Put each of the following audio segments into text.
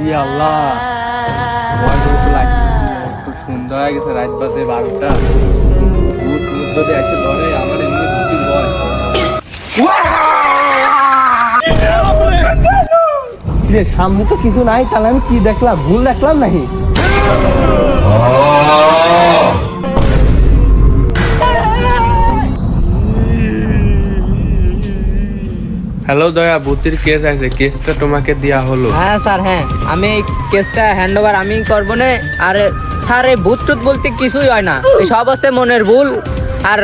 ই আল্লাহ, ভয় করে তো লাগছে। খুব সুন্দর হয়ে গেছে, রাত বাজে 12টা। ভূত যদি এসে ধরে, আমার এমনি ভূতির ভয়। সামনে তো কিছু নাই, তাহলে আমি কি দেখলাম? ভুল দেখলাম নাকি? হ্যালো দয়া, ভূতের কেস আছে, কেসটা তোমাকে দেয়া হলো। হ্যাঁ স্যার, হ্যাঁ আমি এই কেসটা হ্যান্ড ওভার আমি করবো না। আর স্যার এই ভূত টুত বলতে কিছুই হয় না, এই সব আছে মনের ভুল। আর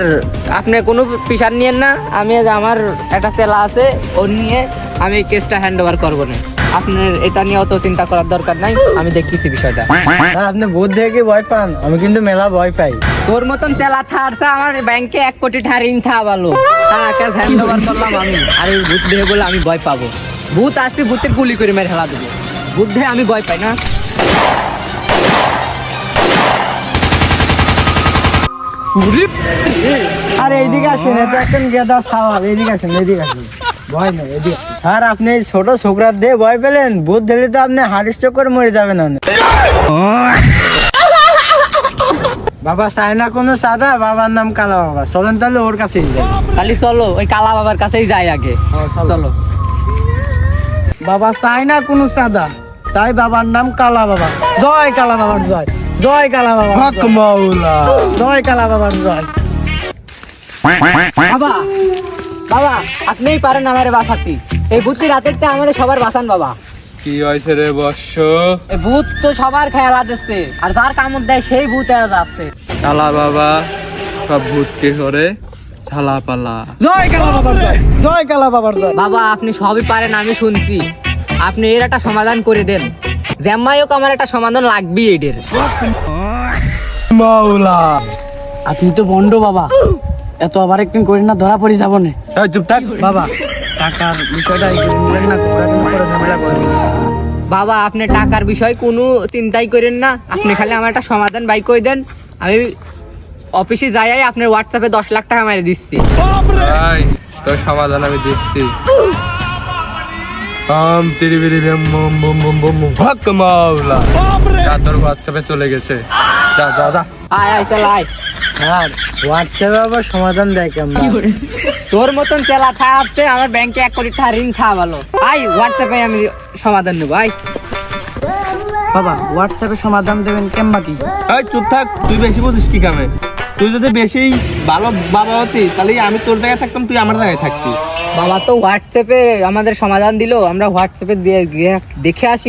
আপনি কোনো পিসার নিয়েন না, আমি আমার একটা চেলা আছে, ওর নিয়ে আমি এই কেসটা হ্যান্ড ওভার করবো না। আপনার এটা নিয়ে অত চিন্তা করার দরকার নাই, আমি দেখতেছি বিষয়টা। আপনি ভূত দেখে ভয় পান, আমি কিন্তু মেলা ভয় পাই। তোর মতন চেলা থাকছে আমার ব্যাংকে 1 কোটি টাকা ঋণ থাকলো, তার কেস হ্যান্ড ওভার করলাম আমি। আর এই ভূত দেখে বলে আমি ভয় পাবো? ভূত আসবে, ভূতের গুলি করে মেরে ফেলা দেবো। ভূত দেখে আমি ভয় পাই না। আর এইদিকে আসেন, এটা একদম গেদা সাওয়াল, এইদিকে আসেন, এইদিকে আসেন, ভয় নেই, এদিকে। স্যার আপনি এই ছোট ছোকরা দিয়ে ভয় পেলেন, ভূত ধরলে তো আপনি হার্ট স্ট্রোক করে মরে যাবেন। বাবা চায় না কোনো সাদা, বাবার নাম কালা বাবা, চলেন তাহলে ওর কাছেই যাই। খালি চলো, ওই কালা বাবার কাছেই যাই আগে। চলো। বাবা চায় না কোনো সাদা, তাই বাবার নাম কালা বাবা। জয় কালা বাবার জয়, জয় কালা বাবা, জয় কালা বাবার জয়। বাবা, বাবা আপনিই পারেন আমারে বাঁচাতে। এই ভূতটি রাতের তে আমারে সবার বাঁচান বাবা। কি হয়েছে রে বর্ষ? এই ভূত তো সবার খেয়াল দিচ্ছে, আর যার কামড় দেয় সেই ভূত এরা যাচ্ছে। কালা বাবা সব ভূতকে করে ঝালা পালা। জয় কালা বাবার জয়, জয় কালা বাবার জয়। বাবা আপনি সবই পারেন, আমি শুনছি। আপনি এর একটা সমাধান করে দেন। জ্যামাই হোক, আমার একটা সমাধান লাগবেই এদের। মাওলা, আপনি তো বন্ড বাবা, এত আবার একদিন করি না ধরা পড়ে যাবো না। চুপ থাক বাবা টাকার বিষয়টা বলেন না, করে ঝামেলা করবেন না। বাবা আপনি টাকার বিষয় কোনো চিন্তাই করেন না, আপনি খালি আমার একটা সমাধান বাই করে দেন। আমি অফিসে যাই, আপনার হোয়াটসঅ্যাপে 10 লাখ টাকা মেরে দিচ্ছি। ভাই, তোর সমাধান আমি দিচ্ছি। তোর হোয়াটসঅ্যাপে চলে গেছে, যা যা যা। আয় আয় চল আয়। স্যার হোয়াটসঅ্যাপে আবার সমাধান দেয় কেমন? তোর মতন চেলা থাকতে আমার ব্যাংকে 1 কোটি টাকা ঋণ খাওয়ালো। আয় হোয়াটসঅ্যাপে আমি সমাধান নেবো। আয় বাবা হোয়াটসঅ্যাপে সমাধান দেবেন কেমবা কি? এই চুপ থাক, তুই বেশি বুঝিস কি কামে? তুই যদি বেশি ভালো বাবা হতি, তাহলে আমি তোর জায়গায় থাকতাম, তুই আমার জায়গায় থাকতি। বাবা তো হোয়াটসঅ্যাপে আমাদের সমাধান দিলো, আমরা হোয়াটসঅ্যাপে দেখে আসি।